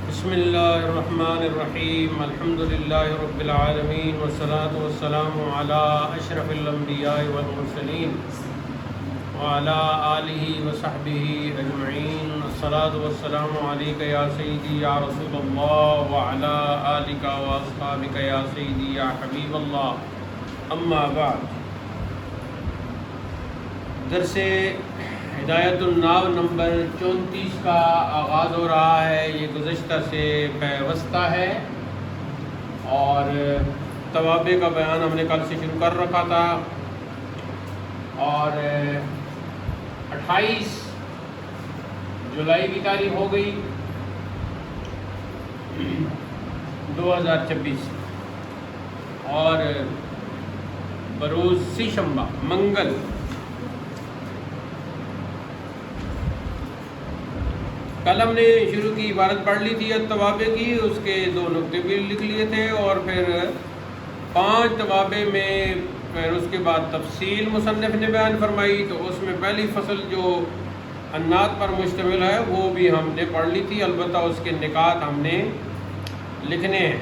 بسم اللہ الرحمن الرحیم الحمد للہ رب العالمین والصلاة والسلام علی اشرف الانبیاء والمرسلین وعلی آلہ وصحبہ اجمعین الصلاة والسلام علیک یا سیدی یا رسول اللہ وعلی آلک واصحابک یا سیدی یا حبیب اللہ اما بعد۔ درس ہدایت الناو نمبر 34 کا آغاز ہو رہا ہے۔ یہ گزشتہ سے پیوستہ ہے اور توابع کا بیان ہم نے کل سے شروع کر رکھا تھا، اور 28 جولائی کی تاریخ ہو گئی 2026 اور بروز سی شنبہ منگل۔ کل ہم نے شروع کی عبارت پڑھ لی تھی توابع کی، اس کے 2 نقطے بھی لکھ لیے تھے، اور پھر 5 توابع میں پھر اس کے بعد تفصیل مصنف نے بیان فرمائی، تو اس میں پہلی فصل جو انات پر مشتمل ہے وہ بھی ہم نے پڑھ لی تھی، البتہ اس کے نکات ہم نے لکھنے ہیں۔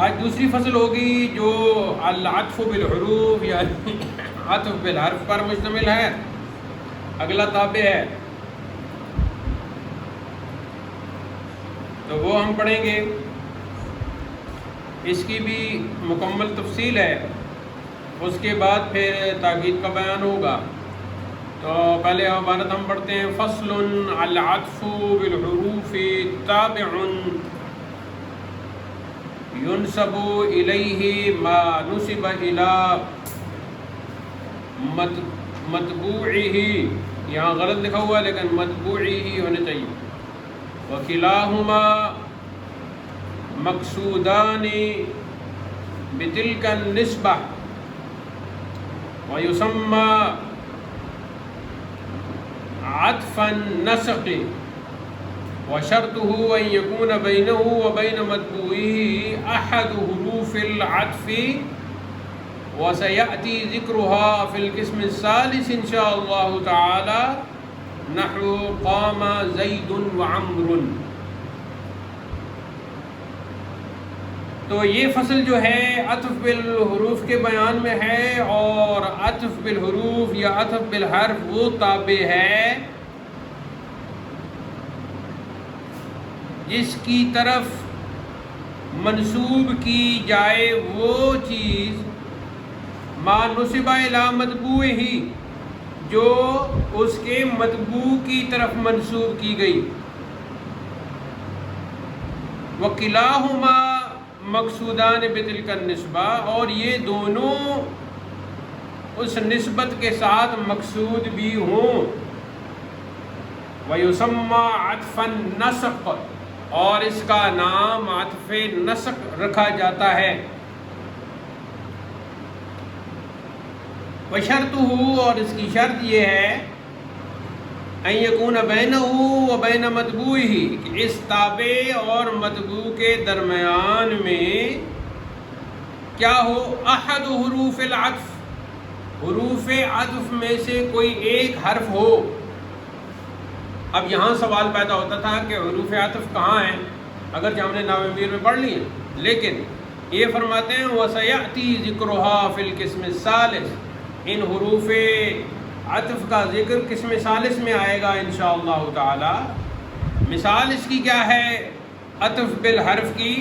آج دوسری فصل ہوگی جو العطف بالحروف یعنی عطف بالحرف پر مشتمل ہے، اگلا تابع ہے، تو وہ ہم پڑھیں گے۔ اس کی بھی مکمل تفصیل ہے، اس کے بعد پھر تاکید کا بیان ہوگا۔ تو پہلے عبارت ہم پڑھتے ہیں۔ فصل العطف بالحروف تابع ينسب إليه ما نسب إلى متبوعه، یہاں غلط لکھا ہوا ہے لیکن متبوعه ہونے چاہیے۔ وكلاهما مقصودان بتلك النسبة ويسمى عطف النسق، وشرطه أن يكون بينه وبين متبوعه أحد حروف العطف، وسيأتي ذكرها في القسم الثالث إن شاء الله تعالى، نحو قام زيد وعمر۔ تو یہ فصل جو ہے عطف بالحروف کے بیان میں ہے، اور عطف بالحروف یا عطف بالحرف وہ تابع ہے جس کی طرف منسوب کی جائے وہ چیز ما نسب الی متبوعہ، جو اس کے متبوع کی طرف منسوب کی گئی۔ وکلاہما مقصودان بتلک النسبہ، اور یہ دونوں اس نسبت کے ساتھ مقصود بھی ہوں۔ ویسمى عطف النسق، اور اس کا نام عطف نسق رکھا جاتا ہے۔ وشرطہ، اور اس کی شرط یہ ہے ان یکون بینہ و بین متبوعہ، کہ اس تابع اور متبوع کے درمیان میں کیا ہو، احد حروف العطف، حروف عطف میں سے کوئی ایک حرف ہو۔ اب یہاں سوال پیدا ہوتا تھا کہ حروف عطف کہاں ہیں، اگرچہ ہم نے نام امیر میں پڑھ لی ہیں، لیکن یہ فرماتے ہیں وَسَيَأْتِي ذِكْرُهَا فِي الْقِسْمِ الثَّالِثِ، ان حروف عطف کا ذکر قسم ثالث میں آئے گا انشاءاللہ تعالی۔ مثال اس کی کیا ہے عطف بالحرف کی؟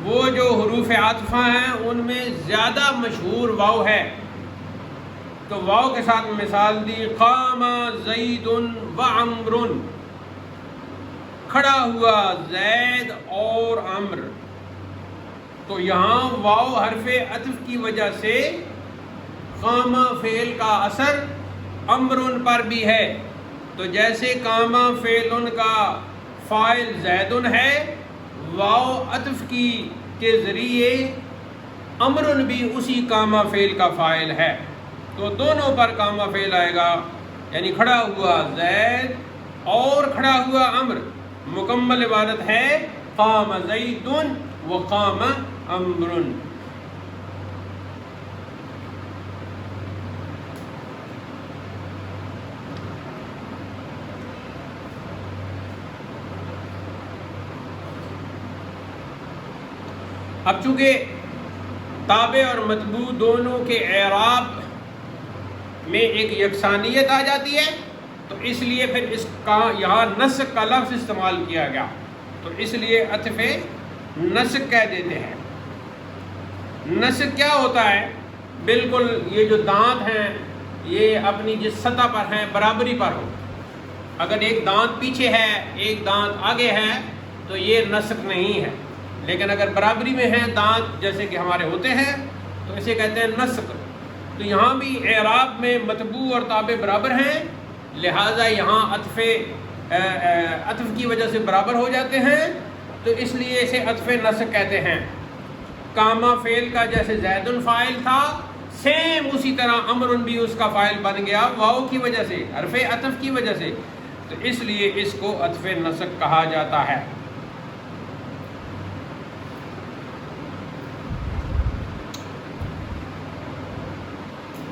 وہ جو حروف عطفہ ہیں ان میں زیادہ مشہور واو ہے، تو واو کے ساتھ مثال دی، قام زید وعمر، کھڑا ہوا زید اور عمر۔ تو یہاں واو حرف عطف کی وجہ سے قام فعل کا اثر عمر پر بھی ہے، تو جیسے قام فعل کا فاعل زید ہے، واو عطف کے ذریعے عمر بھی اسی قام فعل کا فاعل ہے، تو دونوں پر قام فعل آئے گا، یعنی کھڑا ہوا زید اور کھڑا ہوا عمر۔ مکمل عبارت ہے قام زید وقام عمر۔ اب چونکہ تابع اور متبوع دونوں کے اعراب میں ایک یکسانیت آ جاتی ہے، تو اس لیے پھر اس کا یہاں نسخ کا لفظ استعمال کیا گیا، تو اس لیے عطف نسخ کہہ دیتے ہیں۔ نسخ کیا ہوتا ہے؟ بالکل یہ جو دانت ہیں یہ اپنی جس سطح پر ہیں برابری پر ہو، اگر ایک دانت پیچھے ہے ایک دانت آگے ہے تو یہ نسخ نہیں ہے، لیکن اگر برابری میں ہیں دانت جیسے کہ ہمارے ہوتے ہیں تو اسے کہتے ہیں نسخ۔ تو یہاں بھی اعراب میں متبوع اور تابع برابر ہیں، لہٰذا یہاں عطف کی وجہ سے برابر ہو جاتے ہیں، تو اس لیے اسے عطف نسخ کہتے ہیں۔ کاما فعل کا جیسے زید فاعل تھا، سیم اسی طرح امر بھی اس کا فاعل بن گیا واو کی وجہ سے، حرف عطف کی وجہ سے، تو اس لیے اس کو عطف نسخ کہا جاتا ہے۔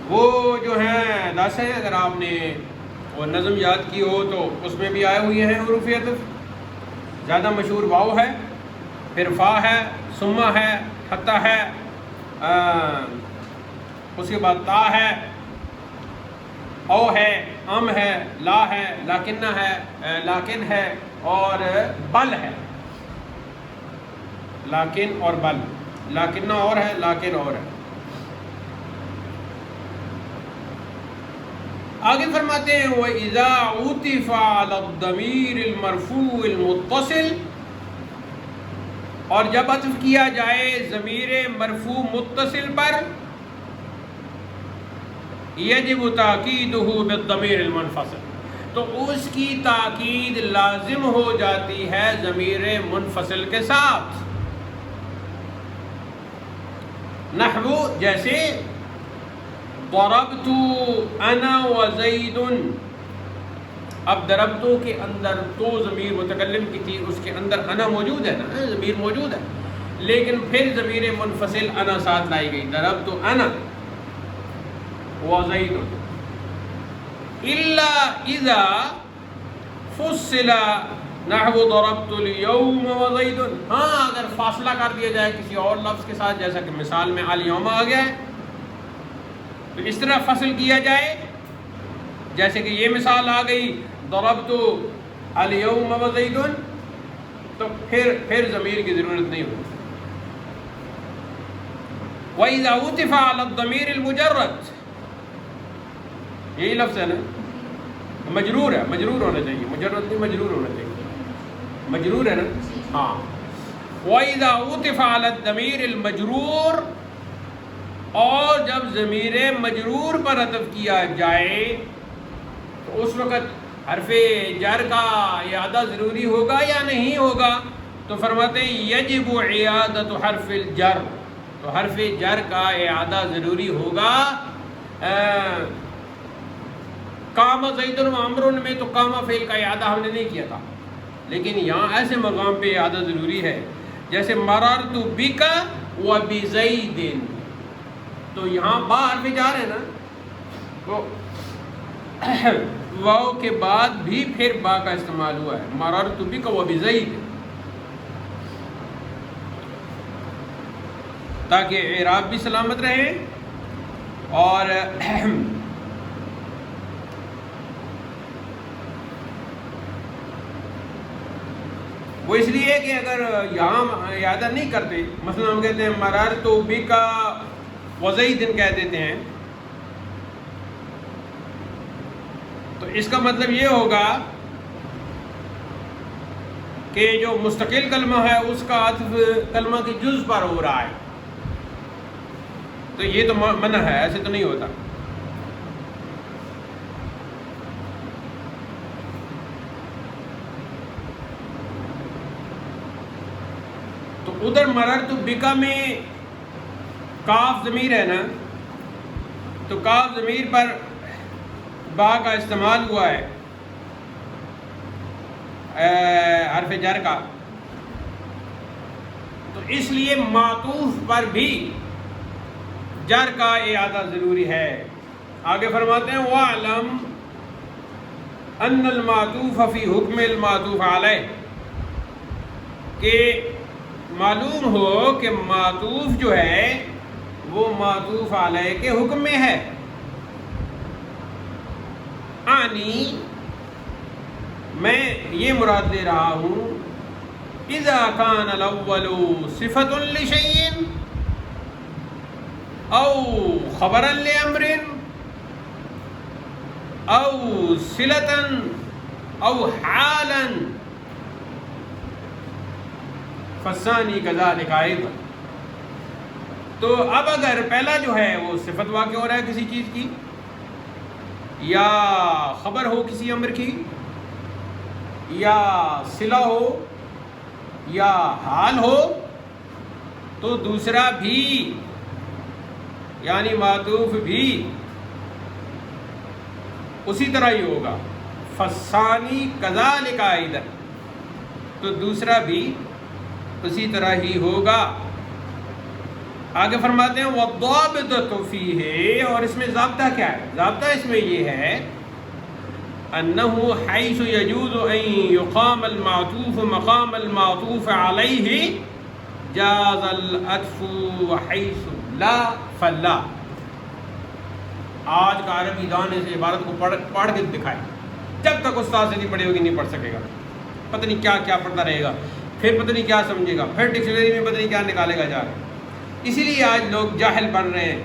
وہ جو ہیں 10 ہیں، اگر آپ نے وہ نظم یاد کی ہو تو اس میں بھی آئے ہوئے ہیں حروف عطف۔ زیادہ مشہور واو ہے، پھر فا ہے، ثم ہے، حتی ہے، اس کے بعد تا ہے، او ہے، ام ہے، لا ہے، لاکنہ ہے، لاکن ہے اور بل ہے۔ لاکن اور بل، لاکنہ اور ہے، لاکن اور ہے۔ آگے فرماتے ہیں وَإِذَا عُطِفَ عَلَى الضَّمِيرِ الْمَرْفُوعِ الْمُتَّصِلِ، اور جب عطف کیا جائے ضمیر مرفوع متصل پر، یجب تاکیدہ بالضمیر المنفصل، تو اس کی تاکید لازم ہو جاتی ہے ضمیر منفصل کے ساتھ۔ نحو جیسے ضربت انا وزید، اب ضربتو کے اندر تو ضمیر متکلم کی تھی، اس کے اندر انا موجود ہے نا، ضمیر موجود ہے، لیکن پھر ضمیر منفصل انا ساتھ لائی گئی، ضربت انا وزید، الا اذا فصل نحو ضربت اليوم وزید، ہاں اگر فاصلہ کر دیا جائے کسی اور لفظ کے ساتھ، جیسا کہ مثال میں الیوم آ گیا ہے، تو اس طرح فصل کیا جائے، جیسے کہ یہ مثال آ گئی ضربت الیوم وزید، تو پھر ضمیر کی ضرورت نہیں ہوتی۔ وَإِذَا عُطِفَ عَلَى الضَّمِيرِ الْمُجَرَّدِ، یہی لفظ ہے نا، مجرور ہے، مجرور ہونا چاہیے، مجرد نہیں، مجرور ہونا چاہیے، مجرور ہے نا، ہاں۔ وَإِذَا عُطِفَ عَلَى الضَّمِيرِ الْمَجْرُورِ، اور جب ضمیر مجرور پر عطف کیا جائے تو اس وقت حرف جر کا اعادہ ضروری ہوگا یا نہیں ہوگا؟ تو فرماتے ہیں یجب اعادۃ حرف الجر، تو حرف جر کا اعادہ ضروری ہوگا۔ قام زید و عمر میں تو قام فعل کا اعادہ ہم نے نہیں کیا تھا، لیکن یہاں ایسے مقام پہ اعادہ ضروری ہے، جیسے مررت بک و بزید، تو یہاں با حرف جار ہے نا، تو واو کے بعد بھی پھر با کا استعمال ہوا ہے، مررت بک و بزید، تاکہ اعراب بھی سلامت رہے، اور وہ اس لیے کہ اگر یہاں اعادہ نہیں کرتے، مثلا ہم کہتے ہیں مررت بک وزید کہہ دیتے ہیں، تو اس کا مطلب یہ ہوگا کہ جو مستقل کلمہ ہے اس کا عطف کلمہ کی جز پر ہو رہا ہے، تو یہ تو منع ہے، ایسے تو نہیں ہوتا۔ تو ادھر مررت بک میں کاف ضمیر ہے نا، تو کاف ضمیر پر با کا استعمال ہوا ہے حرف جر کا، تو اس لیے معطوف پر بھی جر کا اعادہ ضروری ہے۔ آگے فرماتے ہیں وَاعْلَمْ أَنَّ الْمَعْطُوفَ فِي حُکْمِ الْمَعْطُوفِ عَلَيْهِ، کہ معلوم ہو کہ معطوف جو ہے وہ معطوف علیہ کے حکم میں ہے. آنی میں یہ مراد لے رہا ہوں اذا کان الاول صفۃ لشیء او خبرا لامر او صلۃ او حالا فالثانی کذالک ایضا. تو اب اگر پہلا جو ہے وہ صفت واقع ہو رہا ہے کسی چیز کی، یا خبر ہو کسی امر کی، یا صلہ ہو، یا حال ہو، تو دوسرا بھی یعنی معطوف بھی اسی طرح ہی ہوگا. فالثانی کذالک ایضا، تو دوسرا بھی اسی طرح ہی ہوگا. آگے فرماتے ہیں والضابطۃ فیہ، اور اس میں ضابطہ کیا ہے؟ ضابطہ اس میں یہ ہے انہ حیث یجوز ان یقام المعطوف مقام المعطوف علیہ جاز العطف وحیث لا فلا. آج کا عربی دانے سے عبارت کو پڑھ کے دکھائے، جب تک استاد سے نہیں پڑھی ہوگی نہیں پڑھ سکے گا. پتہ نہیں کیا کیا پڑھتا رہے گا، پھر پتہ نہیں کیا سمجھے گا، پھر ڈکشنری میں پتہ نہیں کیا نکالے گا جا کے. اسی لیے آج لوگ جاہل بن رہے ہیں،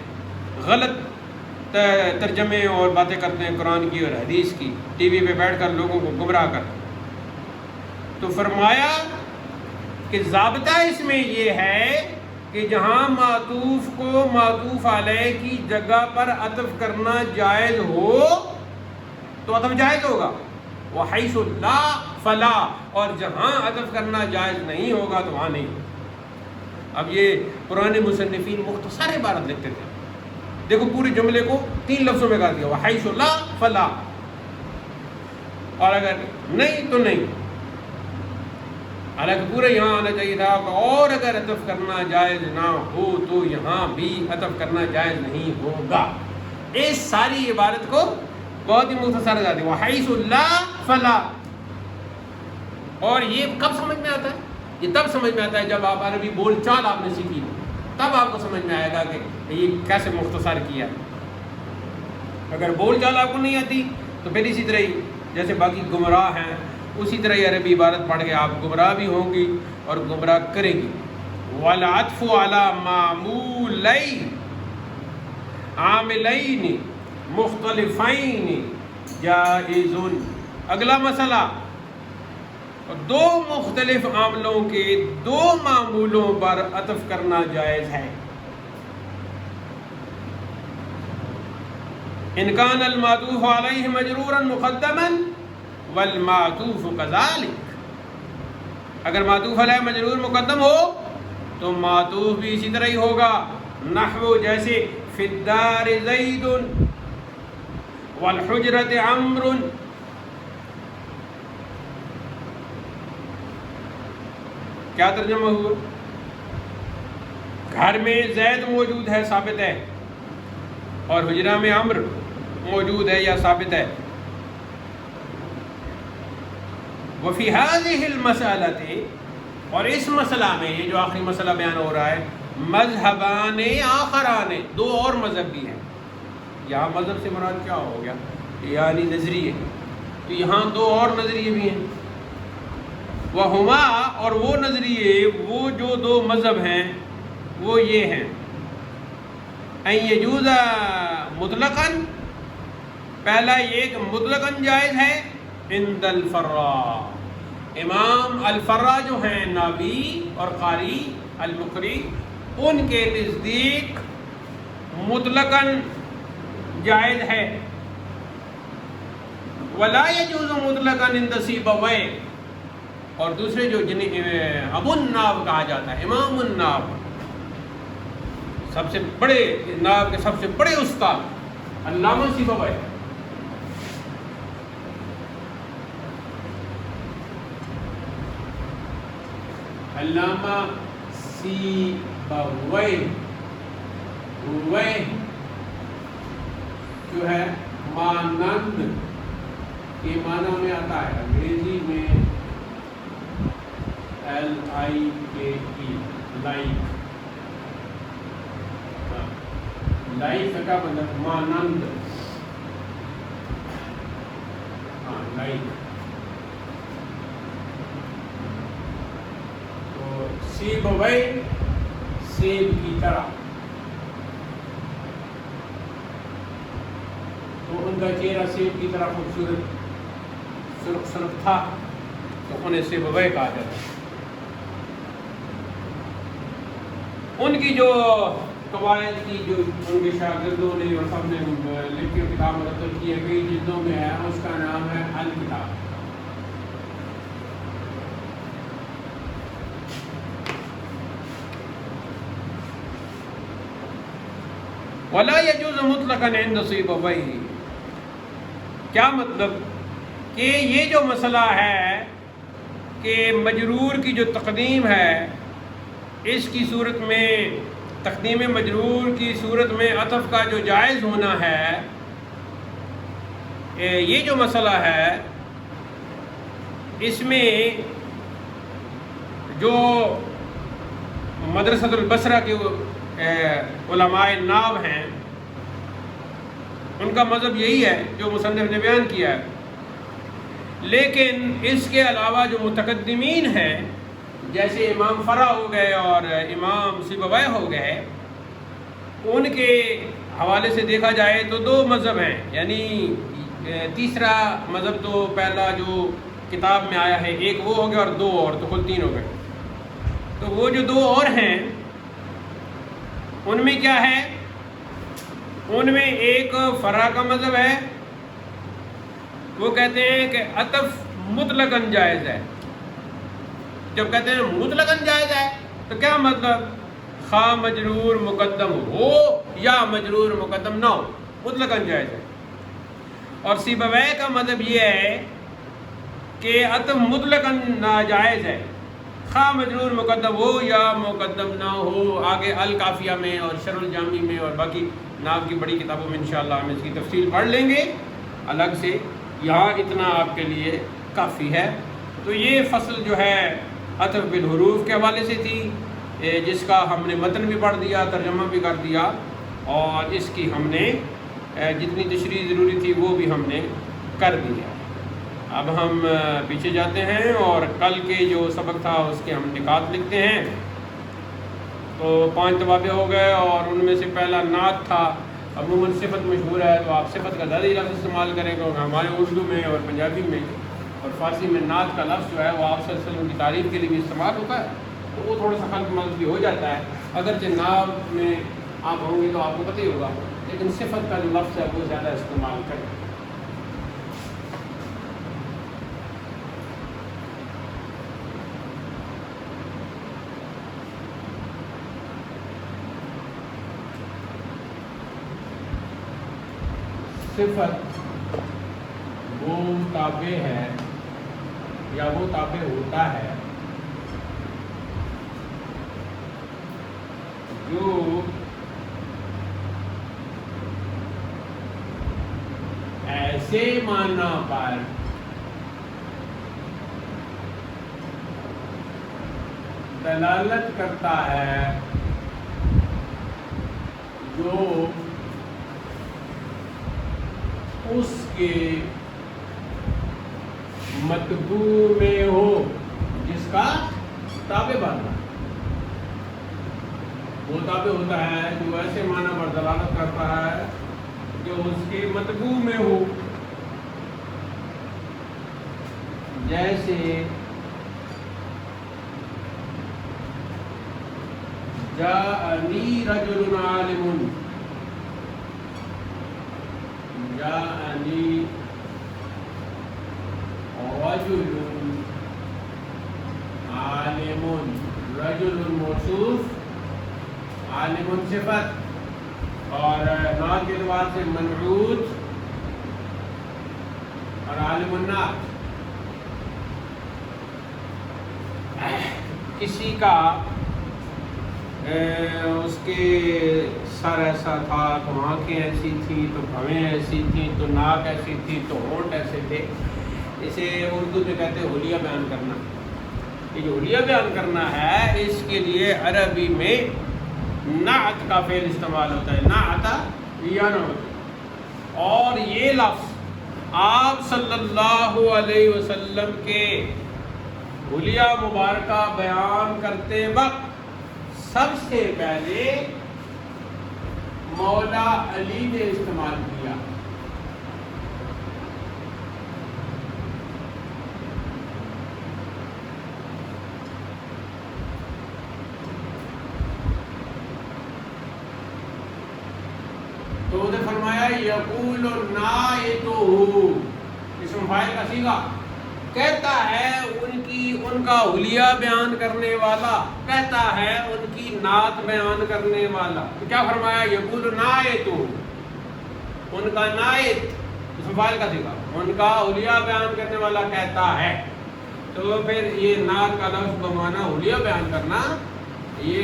غلط ترجمے اور باتیں کرتے ہیں قرآن کی اور حدیث کی، ٹی وی پہ بیٹھ کر لوگوں کو گمراہ کر. تو فرمایا کہ ضابطہ اس میں یہ ہے کہ جہاں معطوف کو معطوف علیہ کی جگہ پر عطف کرنا جائز ہو تو عطف جائز ہوگا، وحیث لا فلا، اور جہاں عطف کرنا جائز نہیں ہوگا تو وہاں نہیں ہوگا. اب یہ پرانے مصنفین مختصر عبارت لکھتے تھے، دیکھو پورے جملے کو 3 لفظوں میں کر دیا، وحیث لا فلا، اور اگر نہیں تو نہیں. حالانکہ پورے یہاں آنا چاہیے تھا اور اگر عطف کرنا جائز نہ ہو تو یہاں بھی عطف کرنا جائز نہیں ہوگا. اس ساری عبارت کو بہت ہی مختصر کر دیا، وحیث لا فلا. اور یہ کب سمجھ میں آتا ہے؟ یہ تب سمجھ میں آتا ہے جب آپ عربی بول چال آپ نے سیکھی ہو، تب آپ کو سمجھ میں آئے گا کہ یہ کیسے مختصر کیا. اگر بول چال آپ کو نہیں آتی تو پھر اسی طرح ہی جیسے باقی گمراہ ہیں اسی طرح ہی عربی عبارت پڑھ کے آپ گمراہ بھی ہوں گی اور گمراہ کریں گی. والعطف على معمولین عاملین مختلفین جائز. اگلا مسئلہ، دو مختلف عاملوں کے دو معمولوں پر عطف کرنا جائز ہے. ان کان المعطوف علیہ مجرورا مقدما والمعطوف کذالک. اگر معطوف علیہ مجرور مقدم ہو تو معطوف بھی اسی طرح ہی ہوگا. نحو جیسے فی الدار زید والحجرۃ عمرو. کیا ترجمہ ہوا؟ گھر میں زید موجود ہے ثابت ہے، اور حجرہ میں عمر موجود ہے یا ثابت ہے. وفی هذه المسألة، اور اس مسئلہ میں یہ جو آخری مسئلہ بیان ہو رہا ہے، مذہبان آخران، دو اور مذہب بھی ہیں. یہاں مذہب سے مراد کیا ہو گیا؟ یعنی نظریے. تو یہاں دو اور نظریے بھی ہیں. وہما، اور وہ نظریے، وہ جو دو مذہب ہیں وہ یہ ہیں، ان یجوز مطلقاً، پہلا یہ کہ مطلقاً جائز ہے، عند الفراء، امام الفراء جو ہیں ناوی اور قاری المقری، ان کے نزدیک مطلقاً جائز ہے. ولا یجوز مطلقاً عند سیبویہ، اور دوسرے جو جنہیں ابو الناب کہا جاتا ہے، امام الناب، سب سے بڑے ناب کے سب سے بڑے استاد علامہ سیبویہ، علامہ سیبویہ جو ہے مانند کے معنی میں آتا ہے، انگریزی میں LIKE لائک. لائک کا مطلب مانند. لائک. تو سیبویہ سیب کی طرح. تو ان کا چہرہ سیب کی طرح خوبصورت سرخ سرخ تھا تو انہیں سیبویہ کہا جاتا ہے. ان کی جو قواعد کی جو ان کے شاگردوں نے اور سب نے لکھ کے کتاب مرتب کی ہے کئی جلدوں میں ہے, اس کا نام ہے الکتاب. وَلَا يَجُوزُ مُطْلَقًا عِنْدَ سِيبَوَيْهِ. کیا مطلب کہ یہ جو مسئلہ ہے کہ مجرور کی جو تقدیم ہے اس کی صورت میں تقدیم مجرور کی صورت میں عطف کا جو جائز ہونا ہے, یہ جو مسئلہ ہے اس میں جو مدرسۃ البصرہ کے علماء ناو ہیں ان کا مذہب یہی ہے جو مصنف نے بیان کیا ہے. لیکن اس کے علاوہ جو متقدمین ہیں جیسے امام فرع ہو گئے اور امام سیبویہ ہو گئے, ان کے حوالے سے دیکھا جائے تو دو مذہب ہیں. یعنی تیسرا مذہب تو پہلا جو کتاب میں آیا ہے ایک وہ ہو گیا اور دو اور, تو کل تین ہو گئے. تو وہ جو دو اور ہیں ان میں کیا ہے, ان میں ایک فرع کا مذہب ہے, وہ کہتے ہیں کہ عطف مطلقاً جائز ہے. جب کہتے ہیں مطلقاً جائز ہے تو کیا مطلب, خواہ مجرور مقدم ہو یا مجرور مقدم نہ ہو, مطلقاً جائز ہے. اور سیبویہ کا مذہب یہ ہے کہ عطف مطلقاً ناجائز ہے, خواہ مجرور مقدم ہو یا مقدم نہ ہو. آگے الکافیہ میں اور شرح الجامی میں اور باقی ناو کی بڑی کتابوں میں انشاءاللہ ہم اس کی تفصیل پڑھ لیں گے الگ سے. یہاں اتنا آپ کے لیے کافی ہے. تو یہ فصل جو ہے عطف بالحروف کے حوالے سے تھی, جس کا ہم نے متن بھی پڑھ دیا, ترجمہ بھی کر دیا, اور اس کی ہم نے جتنی تشریح ضروری تھی وہ بھی ہم نے کر دیا. اب ہم پیچھے جاتے ہیں اور کل کے جو سبق تھا اس کے ہم نکات لکھتے ہیں. تو 5 توابع ہو گئے اور ان میں سے پہلا نعت تھا. عموماً صفت مشہور ہے تو آپ صفت کا زیادہ لفظ استعمال کریں گے, ہمارے اردو میں اور پنجابی میں اور فارسی میں نعت کا لفظ جو ہے وہ آپ صلی اللہ علیہ وسلم کی تعریف کے لیے بھی استعمال ہوتا ہے, تو وہ تھوڑا سا خلط ملط بھی ہو جاتا ہے. اگرچہ نعت میں آپ ہوں گے تو آپ کو پتہ ہی ہوگا, لیکن صفت کا جو لفظ ہے وہ زیادہ استعمال کریں. صفت وہ تابع ہے یا وہ تابع ہوتا ہے جو ایسے معنی پر دلالت کرتا ہے جو اس کے مطبوع میں ہو, جس کا تابع بننا. وہ تابع ہوتا ہے جو ایسے معنی پر دلالت کرتا ہے جو اس کے مطبوع میں ہو. جیسے جاءنی رجل عالم, جاءنی رجل عالم. رجل موصوف, عالم صفت, اور نعت کے اعتبار سے منعوت اور عالم النعت. کسی کا اس کے سر ایسا تھا تو آنکھیں ایسی تھیں تو بھویں ایسی تھیں تو ناک ایسی تھی تو ہونٹ ایسے تھے. اسے اردو میں کہتے ہیں حلیہ بیان کرنا. یہ جو حلیہ بیان کرنا ہے اس کے لیے عربی میں نعت کا فعل استعمال ہوتا ہے، نعت ینعت، اور یہ لفظ آپ صلی اللہ علیہ وسلم کے حلیہ مبارکہ بیان کرتے وقت سب سے پہلے مولا علی نے استعمال کیا۔ تو انہیں فرمایا یقول نائتہ، اسم فاعل کا صیغہ، کہتا ہے ان کا حلیہ بیان کرنے والا، کہتا ہے ان کی نعت بیان کرنے والا۔ تو کیا فرمایا؟ یقول نائتہ، ان کا نائت اسم فاعل کا صیغہ، ان کا حلیہ بیان کرنے والا کہتا ہے۔ تو پھر یہ نعت کا لفظ بمعنی حلیہ بیان کرنا یہ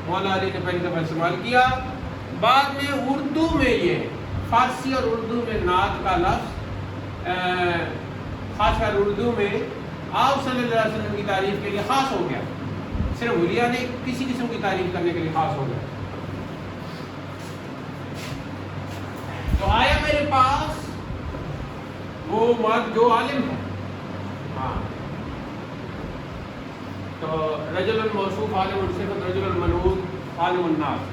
مولا علی نے پہلی دفعہ استعمال کیا۔ بعد میں اردو میں یہ فارسی اور اردو میں نعت کا لفظ خاص کر اردو میں آپ صلی اللہ علیہ وسلم کی تعریف کے لیے خاص ہو گیا، صرف حلیہ نے کسی قسم کی تعریف کرنے کے لیے خاص ہو گیا۔ تو آیا میرے پاس وہ مرد جو عالم ہے، ہاں، تو رجل الموصوف عالم الصفت، رجل المنعوت عالم الناس۔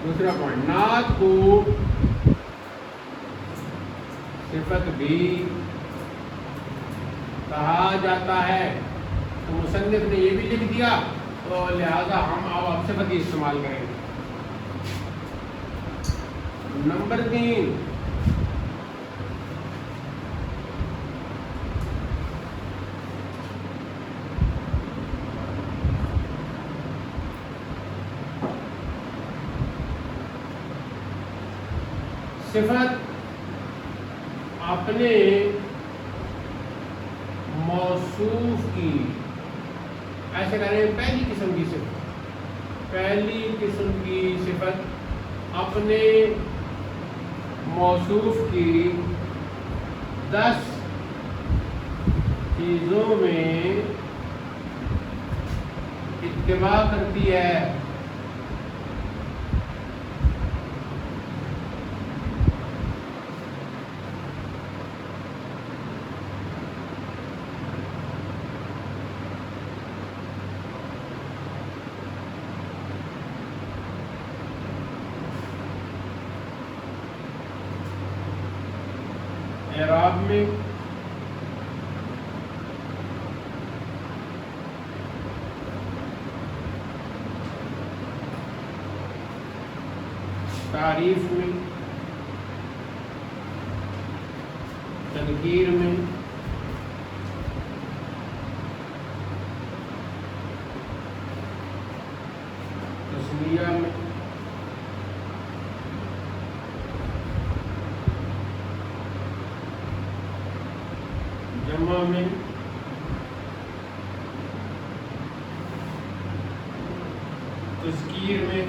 دوسرا پوائنٹ، نعت کو صفت بھی کہا جاتا ہے، تو مصنف نے یہ بھی لکھ دیا، تو لہذا ہم اب صفت ہی استعمال کریں گے۔ نمبر 3، صفت اپنے موصوف کی، ایسے کریں، پہلی قسم کی صفت، پہلی قسم کی صفت اپنے موصوف کی 10 چیزوں میں اتباع کرتی ہے۔ اعراب میں تعریف میں، تنکیر میں، تسمیہ میں، جمع میں، تذکیر میں،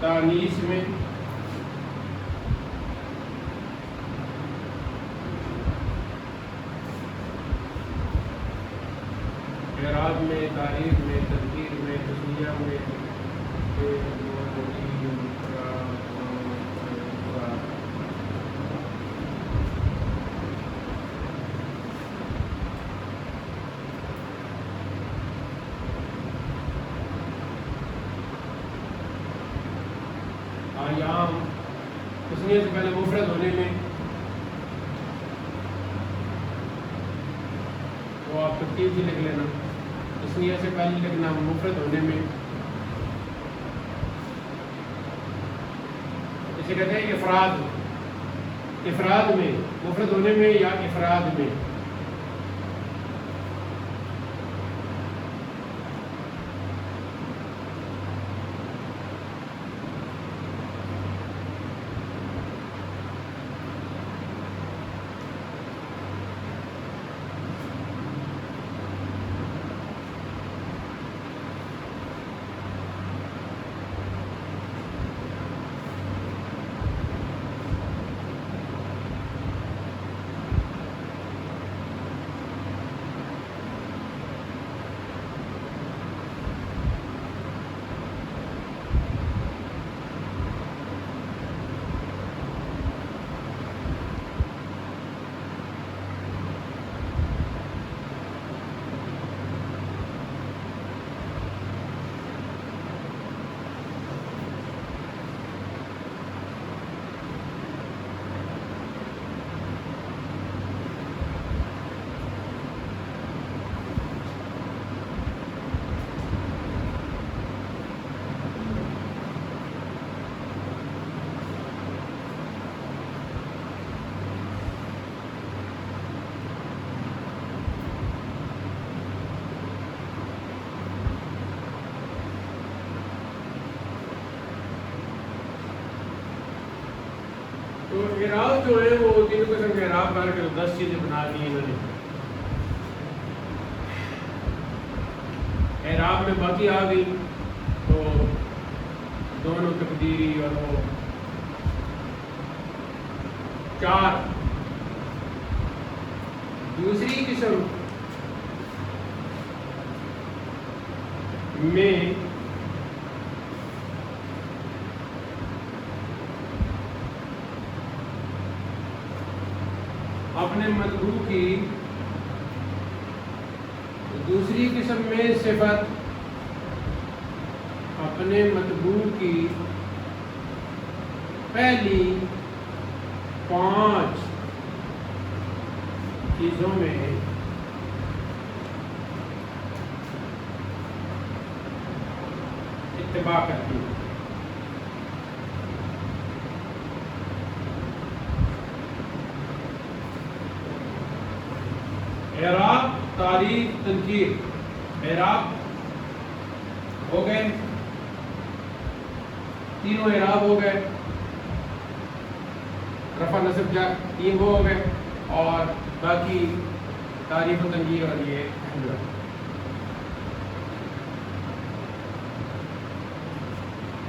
تانیث میں، اعراب میں، تعریف میں، تذکیر میں، تسمیہ میں، آیام، تسمیہ سے پہلے مفرد ہونے میں، وہ آپ ترتیب سے لکھ لینا، تسمیہ سے پہلے لکھنا مفرد ہونے میں، اسے کہتے ہیں افراد، افراد میں، مفرد ہونے میں یا افراد میں۔ تو اعراب جو ہے وہ تینوں قسم کے اعراب کر کے 10 چیزیں بنا دی انہوں نے. اعراب میں باقی آ گئی تو دونوں تقدیری اور وہ 4. دوسری قسم میں اپنے مطلوب کی دوسری قسم میں صفت اپنے مطلوب کی پہلی 5 چیزوں میں اتباع کرتی ہے. اعراب، تعریف، تنکیر. اعراب ہو گئے، تینوں اعراب ہو گئے، رفع نصب جر 3 وہ ہو گئے، اور باقی تعریف و تنکیر اور یہ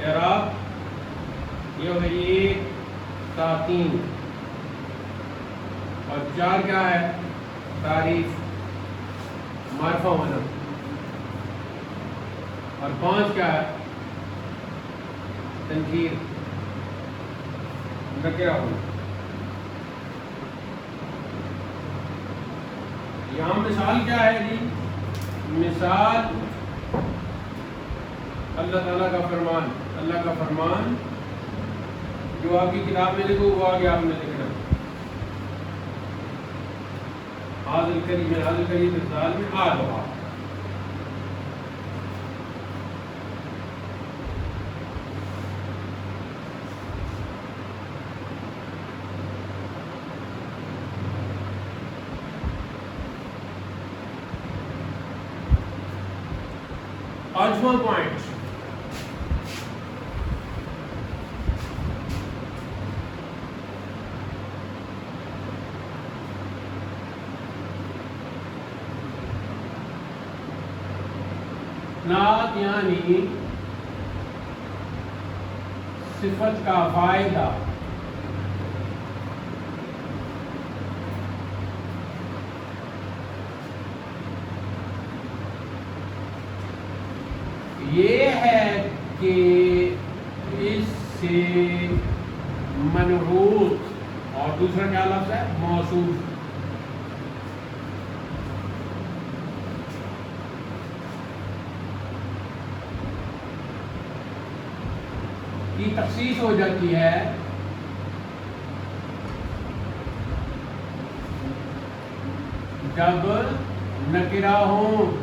اعراب. یہ ہو گئی 1 تا 3، اور 4 کیا ہے؟ تعریف، معرفہ ہونا، اور 5 کیا ہے؟ تنکیر، نکرہ ہونا. یہاں مثال کیا ہے جی؟ مثال اللہ تعالیٰ کا فرمان. اللہ کا فرمان جو آپ کی کتاب میں لکھو وہ آگے آپ نے لکھنا. حاضر کریم مثال میں آ رہا. پانچواں پوائنٹ، نعت یعنی صفت کا فائدہ. یہ ہے کہ اس سے منعوت، اور دوسرا کیا لفظ ہے؟ موصوف. کی تخصیص ہو جاتی ہے جب نکرہ ہوں.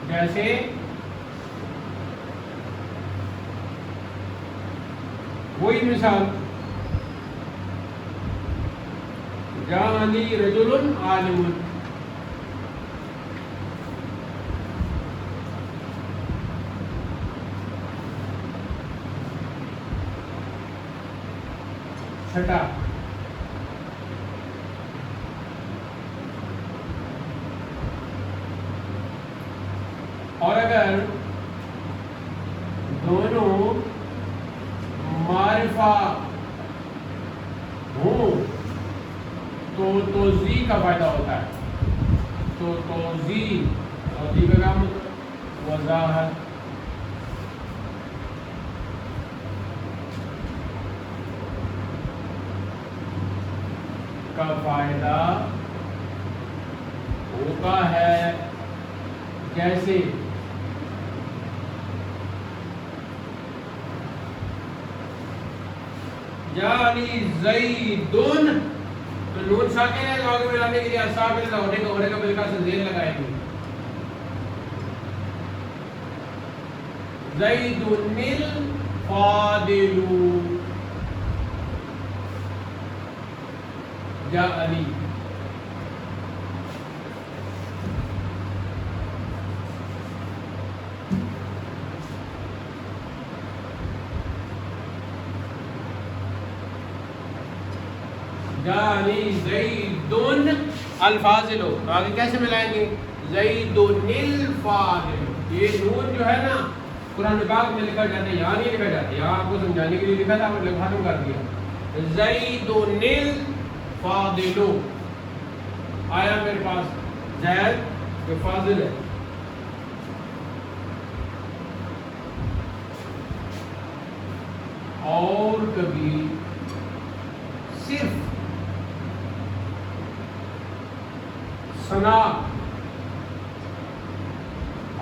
جیسے وہی مثال، جاءنی رجل عالم. چھٹا، اور اگر دونوں معرفہ ہوں تو توضیح کا فائدہ ہوتا ہے. تو توضیح کا کام وضاحت. کا فائدہ ہوتا ہے. جیسے جاءنی زیدن، تو نون ساکن ہے جو آگے ملانے کے لیے اصحاب ہونے کا بلکہ سے زیر لگائیں گے. زیدن الفاضل جاءنی. جانی زیدن الفاضل ہو، تو آگے کیسے ملائیں گے؟ زیدن الفاضل، یہ نون جو ہے نا قرآن پاک میں لکھا جاتا ہے، یہاں نہیں لکھا جاتا، یہاں آپ کو سمجھانے کے لیے لکھا تھا، میں نے ختم کر دیا. زیدن الفاضل، آیا میرے پاس زید جو فاضل ہے. اور کبھی صرف ثنا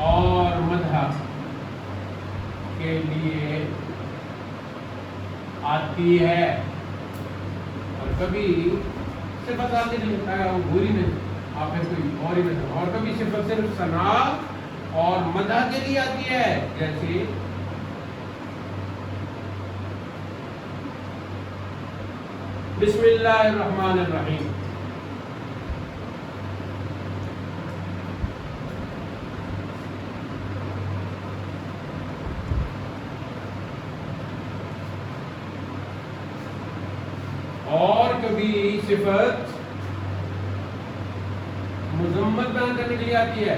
اور مدح کے لیے آتی ہے، اور کبھی صفت آتی نہیں، وہ بھوری نہیں، آپ نے کوئی اور ہی نہیں، اور کبھی صفت صرف ثنا اور مدح کے لیے آتی ہے، جیسے بسم اللہ الرحمن الرحیم. اور کبھی صفت مذمت بیان کرنے کے لیے آتی ہے،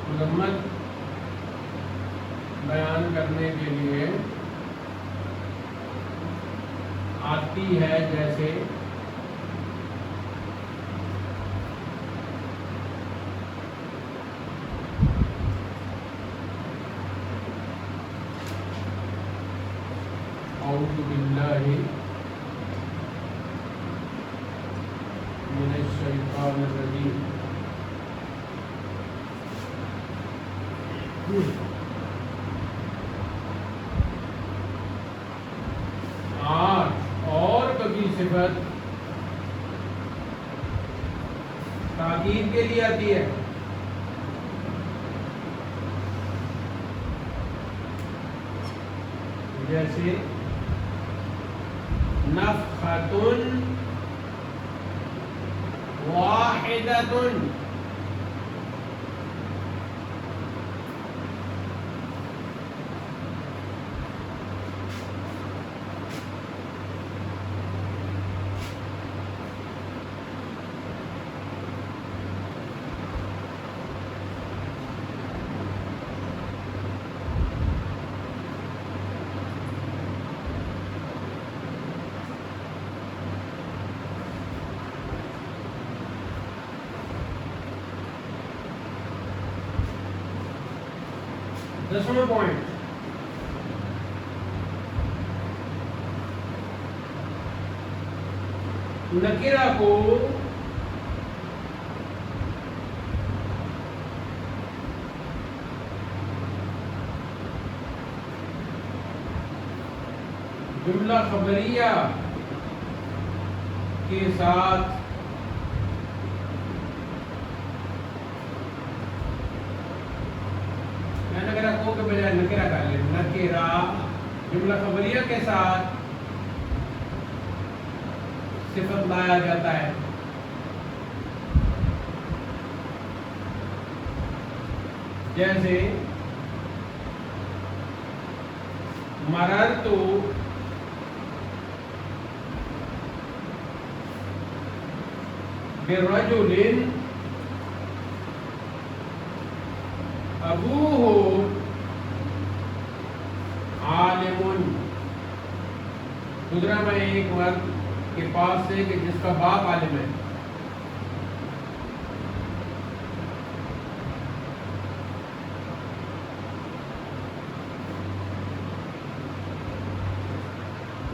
مذمت بیان کرنے کے لیے آتی ہے، جیسے اعوذ باللہ من الشیطان الرجیم. اور کبھی صفت تاکید کے لیے آتی ہے، جیسے نفخۃ واحدۃ. دسواں پوائنٹ، نکرہ کو جملہ خبریہ کے ساتھ نکرہ کو کے بجائے نکرہ کر لیں، نکرہ جملہ خبریہ کے ساتھ صفت لایا جاتا ہے، جیسے مررت برجل ابوہ عالم. گزرا میں ایک مرد کے پاس سے کہ جس کا باپ عالم ہے.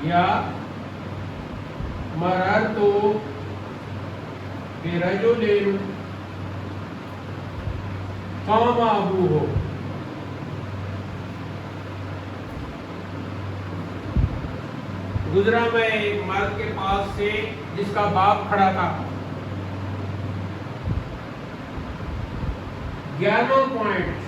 یا مررت برجل قام ابوہ، گزرا میں ایک مرد کے پاس سے جس کا باپ کھڑا تھا. 11واں پوائنٹ،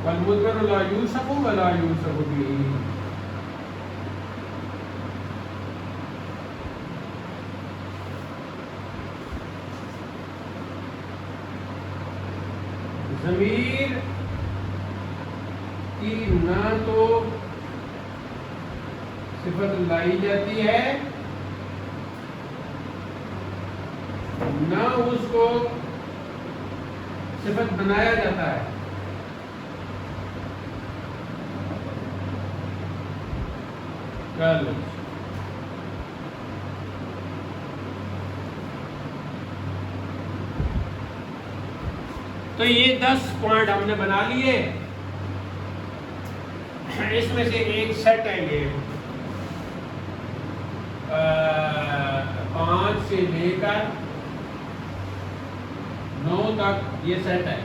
والمدبر لا یوصف ولا یوصف به. ضمیر کی نہ تو صفت لائی جاتی ہے نہ اس کو صفت بنایا جاتا ہے. چلو تو یہ 10 پوائنٹ ہم نے بنا لیے. اس میں سے ایک سیٹ ہے یہ 5 سے لے کر 9 تک یہ سیٹ ہے،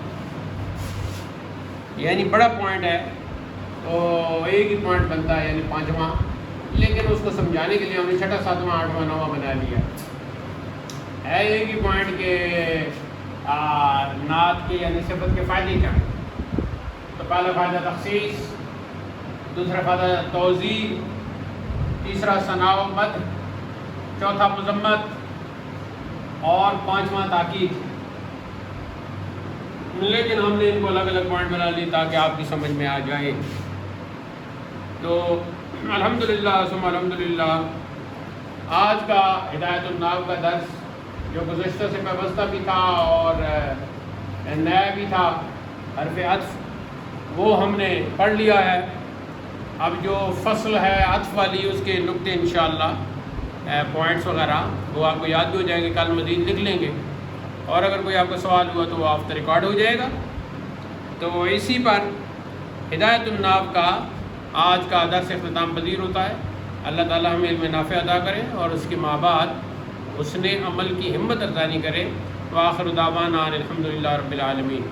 یعنی بڑا پوائنٹ ہے تو ایک ہی پوائنٹ بنتا ہے، یعنی 5واں. لیکن اس کو سمجھانے کے لیے ہم نے 6واں 7واں 8واں 9واں بنا لیا ہے. ایک ہی پوائنٹ کے نعت کے یعنی صفت کے فائدے کیا ہیں. تو پہلا فائدہ تخصیص، دوسرا فائدہ توضیح، تیسرا ثناء و مدح، چوتھا مذمت اور 5واں تاکید. لیکن ہم نے ان کو الگ الگ پوائنٹ بنا لی تاکہ آپ کی سمجھ میں آ جائے. تو الحمدللہ ثم الحمدللہ آج کا ہدایت النحو کا درس جو گزشتہ سے پیوستہ بھی تھا اور نیا بھی تھا، حرف عطف، وہ ہم نے پڑھ لیا ہے. اب جو فصل ہے عطف والی اس کے نقطے انشاءاللہ پوائنٹس وغیرہ وہ آپ کو یاد بھی ہو جائیں گے، کل مزید لکھ لیں گے. اور اگر کوئی آپ کو سوال ہوا تو وہ آفتہ ریکارڈ ہو جائے گا. تو اسی پر ہدایت النحو کا آج کا درس اختتام پذیر ہوتا ہے. اللہ تعالیٰ ہمیں علم نافع عطا کرے اور اس کے ماں بعد اس نے عمل کی ہمت افزائی کرے. وآخر دعوانا الحمدللہ رب العالمین.